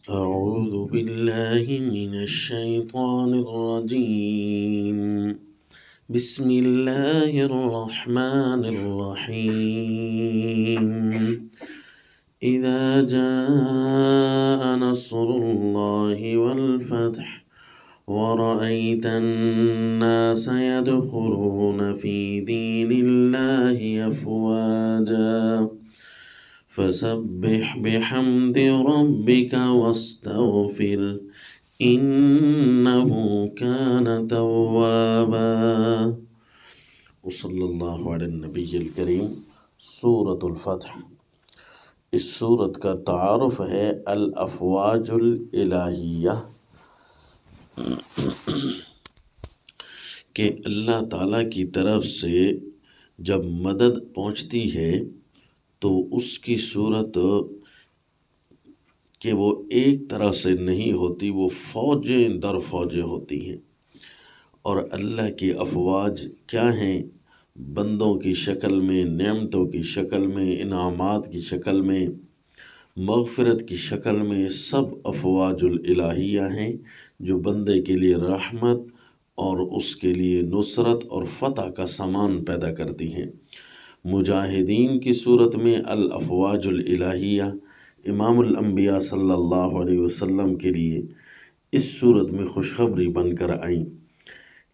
أعوذ بالله من الشيطان الرجيم. بسم الله الرحمن الرحيم. إذا جاء نصر الله والفتح ورأيت الناس يدخلون في دين الله أفواجا فسبح بحمد ربك واستغفر إنه كان توابا. وصلی اللہ علی النبی الکریم. سورۃ الفتح، اس سورت کا تعارف ہے الافواج الالہیہ، کہ اللہ تعالیٰ کی طرف سے جب مدد پہنچتی ہے تو اس کی صورت کہ وہ ایک طرح سے نہیں ہوتی، وہ فوجیں در فوجیں ہوتی ہیں. اور اللہ کی افواج کیا ہیں؟ بندوں کی شکل میں، نعمتوں کی شکل میں، انعامات کی شکل میں، مغفرت کی شکل میں، سب افواج الالہیہ ہیں جو بندے کے لیے رحمت اور اس کے لیے نصرت اور فتح کا سامان پیدا کرتی ہیں. مجاہدین کی صورت میں الافواج الالہیہ امام الانبیاء صلی اللہ علیہ وسلم کے لیے اس صورت میں خوشخبری بن کر آئیں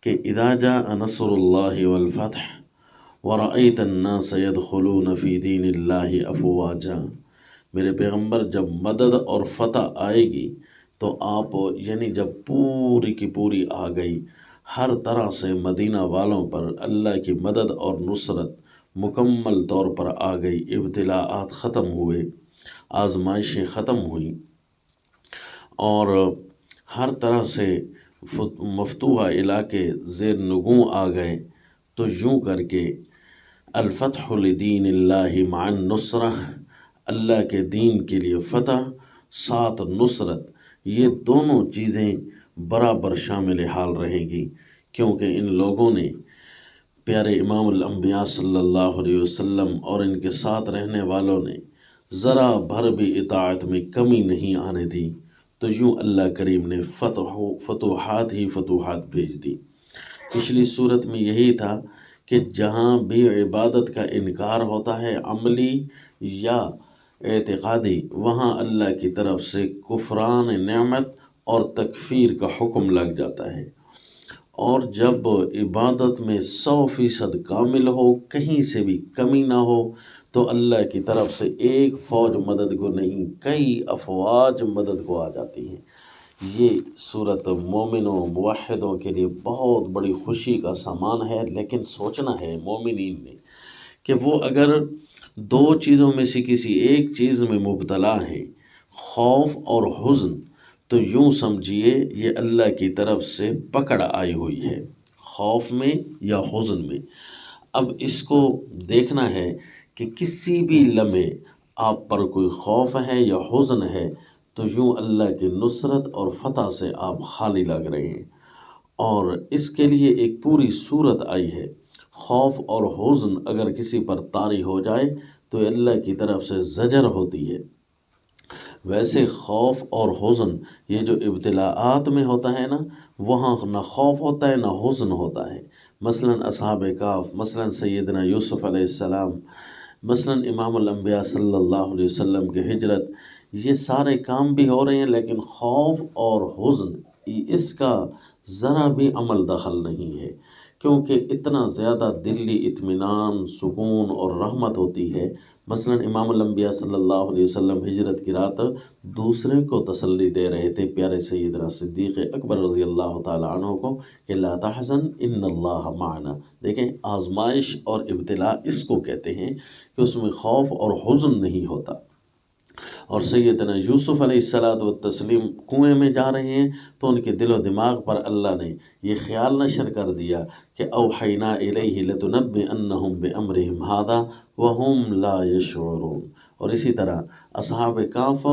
کہ اذا جاء نصر اللہ والفتح ورأیت الناس يدخلون فی دین اللہ افواجا. میرے پیغمبر، جب مدد اور فتح آئے گی تو آپ یعنی جب پوری کی پوری آ گئی، ہر طرح سے مدینہ والوں پر اللہ کی مدد اور نصرت مکمل طور پر آ گئی، ابتلاءات ختم ہوئے، آزمائشیں ختم ہوئیں اور ہر طرح سے مفتوحہ علاقے زیر نگوں آ گئے، تو یوں کر کے الفتح لدین اللہ مع النصرہ، اللہ کے دین کے لیے فتح ساتھ نصرت، یہ دونوں چیزیں برابر شامل حال رہیں گی، کیونکہ ان لوگوں نے، پیارے امام الانبیاء صلی اللہ علیہ وسلم اور ان کے ساتھ رہنے والوں نے ذرا بھر بھی اطاعت میں کمی نہیں آنے دی، تو یوں اللہ کریم نے فتوحات ہی فتوحات بھیج دی. پچھلی صورت میں یہی تھا کہ جہاں بھی عبادت کا انکار ہوتا ہے، عملی یا اعتقادی، وہاں اللہ کی طرف سے کفران نعمت اور تکفیر کا حکم لگ جاتا ہے. اور جب عبادت میں 100% کامل ہو، کہیں سے بھی کمی نہ ہو، تو اللہ کی طرف سے ایک فوج مدد کو نہیں، کئی افواج مدد کو آ جاتی ہیں. یہ صورت مومنوں موحدوں کے لیے بہت بڑی خوشی کا سامان ہے. لیکن سوچنا ہے مومنین نے کہ وہ اگر دو چیزوں میں سے کسی ایک چیز میں مبتلا ہیں، خوف اور حزن، تو یوں سمجھیے یہ اللہ کی طرف سے پکڑ آئی ہوئی ہے، خوف میں یا حزن میں. اب اس کو دیکھنا ہے کہ کسی بھی لمحے آپ پر کوئی خوف ہے یا حزن ہے تو یوں اللہ کی نصرت اور فتح سے آپ خالی لگ رہے ہیں. اور اس کے لیے ایک پوری صورت آئی ہے. خوف اور حزن اگر کسی پر طاری ہو جائے تو اللہ کی طرف سے زجر ہوتی ہے. ویسے خوف اور حزن یہ جو ابتلاءات میں ہوتا ہے نا، وہاں نہ خوف ہوتا ہے نہ حزن ہوتا ہے. مثلا اصحاب کہف، مثلا سیدنا یوسف علیہ السلام، مثلا امام الانبیاء صلی اللہ علیہ وسلم کی ہجرت، یہ سارے کام بھی ہو رہے ہیں، لیکن خوف اور حزن اس کا ذرا بھی عمل دخل نہیں ہے، کیونکہ اتنا زیادہ دلی اطمینان، سکون اور رحمت ہوتی ہے. مثلا امام الانبیاء صلی اللہ علیہ وسلم ہجرت کی رات دوسرے کو تسلی دے رہے تھے، پیارے سیدنا صدیق اکبر رضی اللہ تعالی عنہ کو، کہ لا تحزن ان اللہ معنا. دیکھیں، آزمائش اور ابتلاء اس کو کہتے ہیں کہ اس میں خوف اور حزن نہیں ہوتا. اور سیدنا یوسف علیہ السلام کنویں میں جا رہے ہیں تو ان کے دل و دماغ پر اللہ نے یہ خیال نشر کر دیا کہ اوحینا الیہ لتنبئنہم بامرہم ھذا وہم لا یشعرون. اور اسی طرح اصحاب کہف،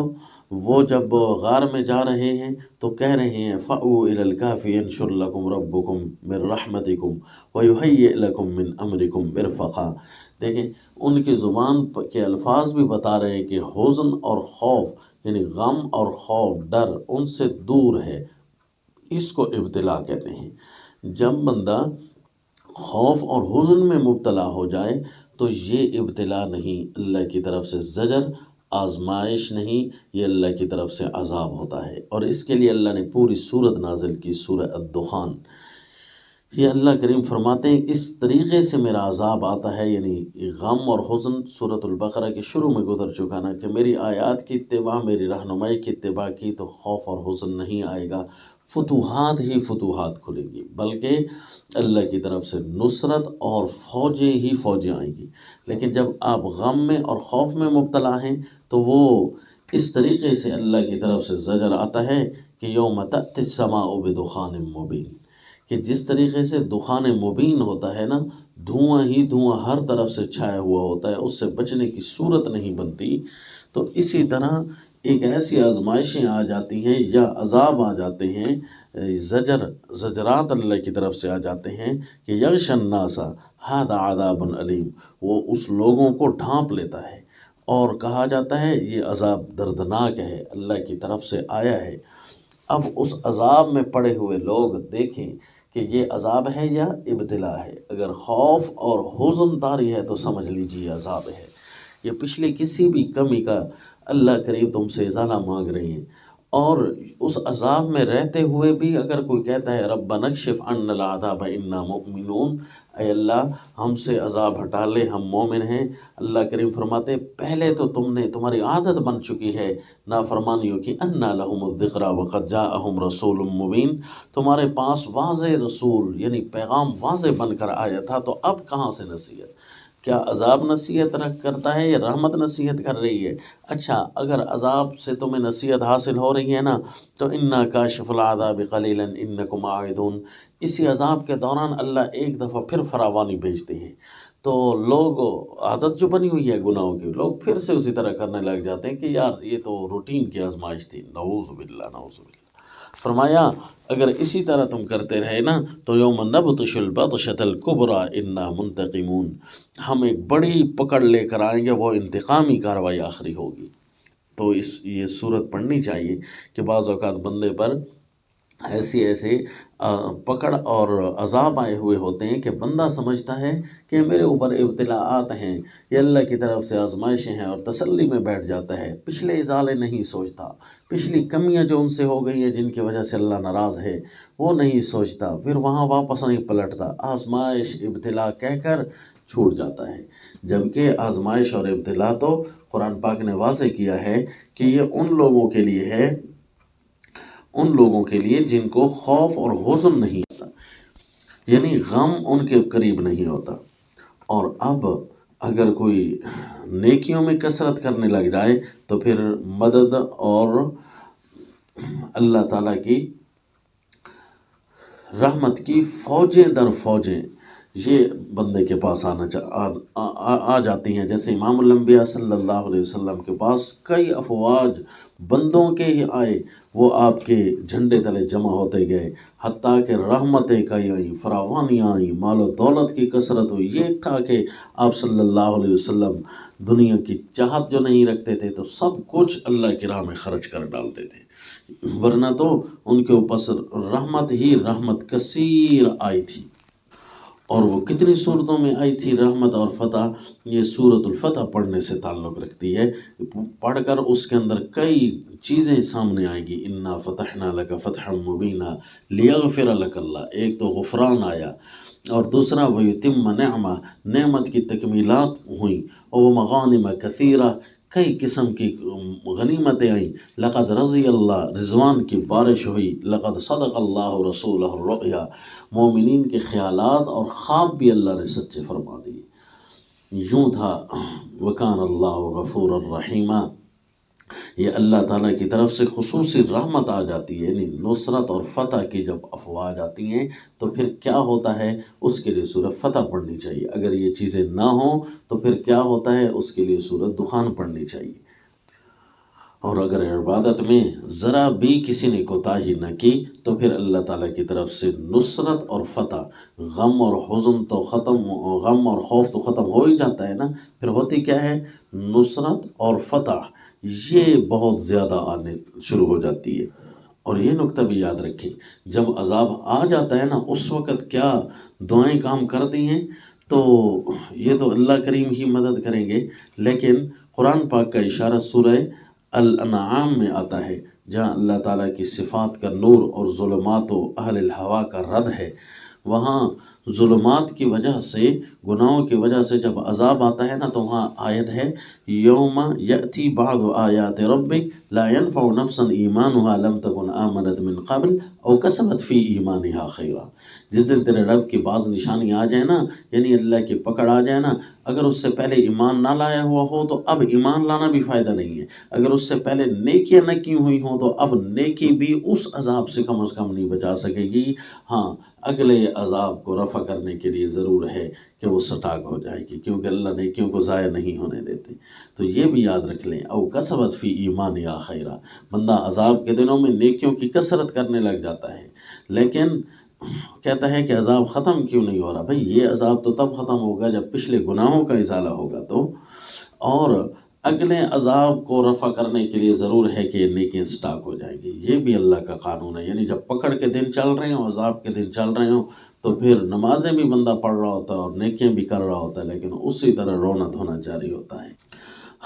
وہ جب غار میں جا رہے ہیں تو کہہ رہے ہیں فأووا الی الکہف ینشر لکم ربکم من رحمتکم ویہیئ لکم من امرکم مرفقا. دیکھیں، ان کی زبان کے الفاظ بھی بتا رہے ہیں کہ حزن اور خوف یعنی غم اور خوف ڈر ان سے دور ہے، اس کو ابتلا کہتے ہیں۔ جب بندہ خوف اور حزن میں مبتلا ہو جائے تو یہ ابتلا نہیں، اللہ کی طرف سے زجر، آزمائش نہیں، یہ اللہ کی طرف سے عذاب ہوتا ہے۔ اور اس کے لیے اللہ نے پوری سورت نازل کی، سورہ الدخان۔ یہ اللہ کریم فرماتے ہیں اس طریقے سے میرا عذاب آتا ہے، یعنی غم اور حزن سورۃ البقرہ کے شروع میں گزر چکا نا، کہ میری آیات کی اتباع، میری رہنمائی کی اتباع کی تو خوف اور حزن نہیں آئے گا، فتوحات ہی فتوحات کھلے گی، بلکہ اللہ کی طرف سے نصرت اور فوجیں ہی فوجیں آئیں گی۔ لیکن جب آپ غم میں اور خوف میں مبتلا ہیں تو وہ اس طریقے سے اللہ کی طرف سے زجر آتا ہے کہ یوم تأتی السماء بدخان مبین، کہ جس طریقے سے دخان مبین ہوتا ہے نا، دھواں ہی دھواں ہر طرف سے چھایا ہوا ہوتا ہے، اس سے بچنے کی صورت نہیں بنتی، تو اسی طرح ایک ایسی آزمائشیں آ جاتی ہیں یا عذاب آ جاتے ہیں، زجرات اللہ کی طرف سے آ جاتے ہیں کہ یغش الناس ھذا عذاب علیم، وہ اس لوگوں کو ڈھانپ لیتا ہے اور کہا جاتا ہے یہ عذاب دردناک ہے، اللہ کی طرف سے آیا ہے۔ اب اس عذاب میں پڑے ہوئے لوگ دیکھیں کہ یہ عذاب ہے یا ابتلا ہے۔ اگر خوف اور حزن طاری ہے تو سمجھ لیجیے عذاب ہے۔ یہ پچھلی کسی بھی کمی کا اللہ کریم تم سے ازالہ مانگ رہے ہیں، اور اس عذاب میں رہتے ہوئے بھی اگر کوئی کہتا ہے ربنا اکشف عنا العذاب انا مؤمنون، اے اللہ ہم سے عذاب ہٹا لے، ہم مومن ہیں، اللہ کریم فرماتے پہلے تو تمہاری عادت بن چکی ہے نافرمانیوں کی، انا لہم الذکری وقد جاءہم رسول مبین، تمہارے پاس واضح رسول یعنی پیغام واضح بن کر آیا تھا، تو اب کہاں سے نصیحت؟ کیا عذاب نصیحت کرتا ہے یا رحمت نصیحت کر رہی ہے؟ اچھا اگر عذاب سے تمہیں نصیحت حاصل ہو رہی ہے نا، تو انا کاشف العذاب قلیلا انکم عائدون، اسی عذاب کے دوران اللہ ایک دفعہ پھر فراوانی بھیجتے ہیں، تو لوگ عادت جو بنی ہوئی ہے گناہوں کی، لوگ پھر سے اسی طرح کرنے لگ جاتے ہیں کہ یار یہ تو روٹین کی آزمائش تھی، نعوذ باللہ نعوذ باللہ۔ فرمایا اگر اسی طرح تم کرتے رہے نا تو یوم نبطش البطشۃ الکبریٰ انا منتقمون، ہم ایک بڑی پکڑ لے کر آئیں گے، وہ انتقامی کارروائی آخری ہوگی۔ تو یہ صورت پڑھنی چاہیے کہ بعض اوقات بندے پر ایسے پکڑ اور عذاب آئے ہوئے ہوتے ہیں کہ بندہ سمجھتا ہے کہ میرے اوپر ابتلاءات ہیں، یہ اللہ کی طرف سے آزمائشیں ہیں، اور تسلی میں بیٹھ جاتا ہے، پچھلے ازالے نہیں سوچتا، پچھلی کمیاں جو ان سے ہو گئی ہیں جن کی وجہ سے اللہ ناراض ہے وہ نہیں سوچتا، پھر وہاں واپس نہیں پلٹتا، آزمائش ابتلا کہہ کر چھوٹ جاتا ہے۔ جبکہ آزمائش اور ابتلا تو قرآن پاک نے واضح کیا ہے کہ یہ ان لوگوں کے لیے ہے، ان لوگوں کے لیے جن کو خوف اور حزن نہیں ہوتا، یعنی غم ان کے قریب نہیں ہوتا۔ اور اب اگر کوئی نیکیوں میں کثرت کرنے لگ جائے تو پھر مدد اور اللہ تعالیٰ کی رحمت کی فوجیں در فوجیں یہ بندے کے پاس آ جاتی ہیں۔ جیسے امام الانبیاء صلی اللہ علیہ وسلم کے پاس کئی افواج بندوں کے ہی آئے، وہ آپ کے جھنڈے تلے جمع ہوتے گئے، حتیٰ کہ رحمتیں کئی آئیں، فراوانیاں آئیں، مال و دولت کی کثرت ہوئی۔ یہ تھا کہ آپ صلی اللہ علیہ وسلم دنیا کی چاہت جو نہیں رکھتے تھے تو سب کچھ اللہ کی راہ میں خرچ کر ڈالتے تھے، ورنہ تو ان کے اوپر رحمت ہی رحمت کثیر آئی تھی۔ اور وہ کتنی صورتوں میں آئی تھی رحمت اور فتح، یہ سورۃ الفتح پڑھنے سے تعلق رکھتی ہے، پڑھ کر اس کے اندر کئی چیزیں سامنے آئیں گی۔ انا فتحنا لک فتحا مبینا لیغفر لک اللہ، ایک تو غفران آیا، اور دوسرا ویتم نعمہ، نعمت کی تکمیلات ہوئیں، اور وہ مغانم کثیرہ، کئی قسم کی غنیمتیں آئیں، لقد رضی اللہ، رضوان کی بارش ہوئی، لقد صدق اللہ رسولہ الرؤیا، مومنین کے خیالات اور خواب بھی اللہ نے سچے فرما دیے۔ یوں تھا وکان اللہ غفور الرحیم، یہ اللہ تعالیٰ کی طرف سے خصوصی رحمت آ جاتی ہے، یعنی نصرت اور فتح کی جب افواج آتی ہیں تو پھر کیا ہوتا ہے، اس کے لیے سورۃ فتح پڑھنی چاہیے۔ اگر یہ چیزیں نہ ہوں تو پھر کیا ہوتا ہے، اس کے لیے سورۃ دخان پڑھنی چاہیے۔ اور اگر عبادت میں ذرا بھی کسی نے کوتاہی نہ کی تو پھر اللہ تعالیٰ کی طرف سے نصرت اور فتح، غم اور حزن تو ختم، غم اور خوف تو ختم ہو ہی جاتا ہے نا، پھر ہوتی کیا ہے، نصرت اور فتح یہ بہت زیادہ آنے شروع ہو جاتی ہے۔ اور یہ نقطہ بھی یاد رکھیں، جب عذاب آ جاتا ہے نا اس وقت کیا دعائیں کام کرتی ہیں، تو یہ تو اللہ کریم ہی مدد کریں گے، لیکن قرآن پاک کا اشارہ سورہ الانعام میں آتا ہے، جہاں اللہ تعالیٰ کی صفات کا نور اور ظلمات و اہل الہوا کا رد ہے۔ وہاں ظلمات کی وجہ سے، گناہوں کی وجہ سے جب عذاب آتا ہے نا تو وہاں آیت ہے، یوم یأتی بعض آیات ربک لا ينفع نفسا ایمانها لم تکن آمنت من قبل او کسبت فی ایمانها خیرا۔ جس دن تیرے رب کی بعض نشانی آ جائے نا، یعنی اللہ کی پکڑ آ جائے نا، اگر اس سے پہلے ایمان نہ لایا ہوا ہو تو اب ایمان لانا بھی فائدہ نہیں ہے، اگر اس سے پہلے نیکیاں نہ کی ہوئی ہوں تو اب نیکی بھی اس عذاب سے کم از کم نہیں بچا سکے گی۔ ہاں، اگلے عذاب کو رفع کرنے کے لیے ضرور ہے کہ وہ سٹاک ہو جائے گی، کیونکہ اللہ نیکیوں کو ضائع نہیں ہونے دیتے۔ تو یہ بھی یاد رکھ لیں، او کسبت فی ایمان یا خیرہ، بندہ عذاب کے دنوں میں نیکیوں کی کثرت کرنے لگ جاتا ہے، لیکن کہتا ہے کہ عذاب ختم کیوں نہیں ہو رہا؟ بھئی یہ عذاب تو تب ختم ہوگا جب پچھلے گناہوں کا ازالہ ہوگا تو، اور اگلے عذاب کو رفع کرنے کے لیے ضرور ہے کہ نیکیاں سٹاک ہو جائیں گی۔ یہ بھی اللہ کا قانون ہے، یعنی جب پکڑ کے دن چل رہے ہوں، عذاب کے دن چل رہے ہوں، تو پھر نمازیں بھی بندہ پڑھ رہا ہوتا ہے اور نیکیاں بھی کر رہا ہوتا ہے، لیکن اسی طرح رونا دھونا جاری ہوتا ہے۔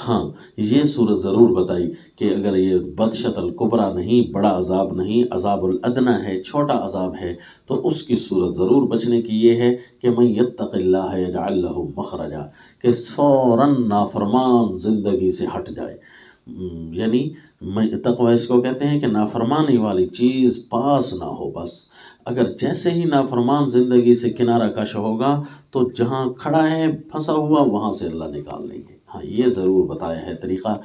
ہاں، یہ صورت ضرور بتائی کہ اگر یہ بدشت الکبریٰ نہیں، بڑا عذاب نہیں، عذاب الادنیٰ ہے، چھوٹا عذاب ہے، تو اس کی صورت ضرور بچنے کی یہ ہے کہ من یتق اللہ یجعل لہ مخرجا، کہ فوراً نافرمان زندگی سے ہٹ جائے، یعنی تقوی اس کو کہتے ہیں کہ نافرمانی والی چیز پاس نہ ہو۔ بس اگر جیسے ہی نافرمان زندگی سے کنارہ کش ہوگا تو جہاں کھڑا ہے پھنسا ہوا وہاں سے اللہ نکال لیں گے۔ ہاں، یہ ضرور بتایا ہے طریقہ۔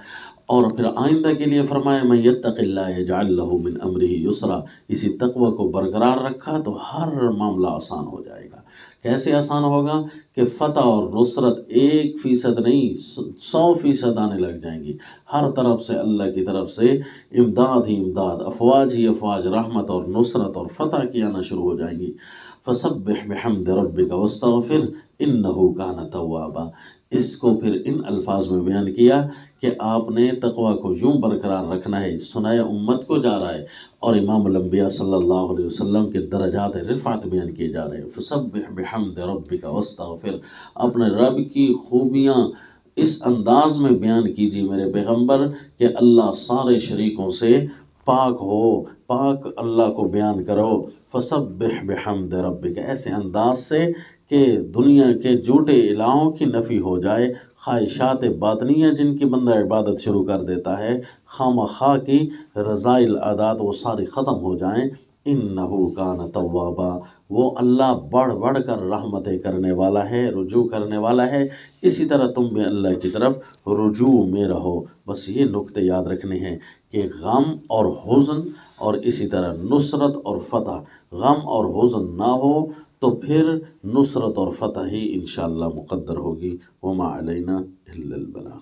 اور پھر آئندہ کے لیے فرمایا من یتق اللہ یجعل لہ من امرہ یسرا، اسی تقوی کو برقرار رکھا تو ہر معاملہ آسان ہو جائے گا۔ کیسے آسان ہوگا کہ فتح اور نصرت 1% نہیں 100% آنے لگ جائیں گی، ہر طرف سے اللہ کی طرف سے امداد ہی امداد، افواج ہی افواج، رحمت اور نصرت اور فتح کی آنا شروع ہو جائیں گی۔ فسبح بحمد ربک واستغفر انہ کان توابا۔ اس کو پھر ان الفاظ میں بیان کیا کہ آپ نے تقوی کو یوں برقرار رکھنا ہے، سنایا امت کو جا رہا ہے، اور امام الانبیاء صلی اللہ علیہ وسلم کے درجات رفعت بیان کیے جا رہے ہیں۔ فسبح بحمد ربک واستغفر، اپنے رب کی خوبیاں اس انداز میں بیان کیجیے میرے پیغمبر کہ اللہ سارے شریکوں سے پاک ہو، پاک اللہ کو بیان کرو۔ فسبح بحمد ربک، ایسے انداز سے کہ دنیا کے جھوٹے الہوں کی نفی ہو جائے، خواہشات باطنیہ جن کی بندہ عبادت شروع کر دیتا ہے، خواہ کی رذائل عادات وہ ساری ختم ہو جائیں۔ انہ کان توابا، وہ اللہ بڑھ بڑھ کر رحمتیں کرنے والا ہے، رجوع کرنے والا ہے۔ اسی طرح تم بھی اللہ کی طرف رجوع میں رہو۔ بس یہ نقطے یاد رکھنے ہیں کہ غم اور حزن اور اسی طرح نصرت اور فتح، غم اور حزن نہ ہو تو پھر نصرت اور فتح ہی انشاءاللہ مقدر ہوگی۔ وما علینا الا البلاغ۔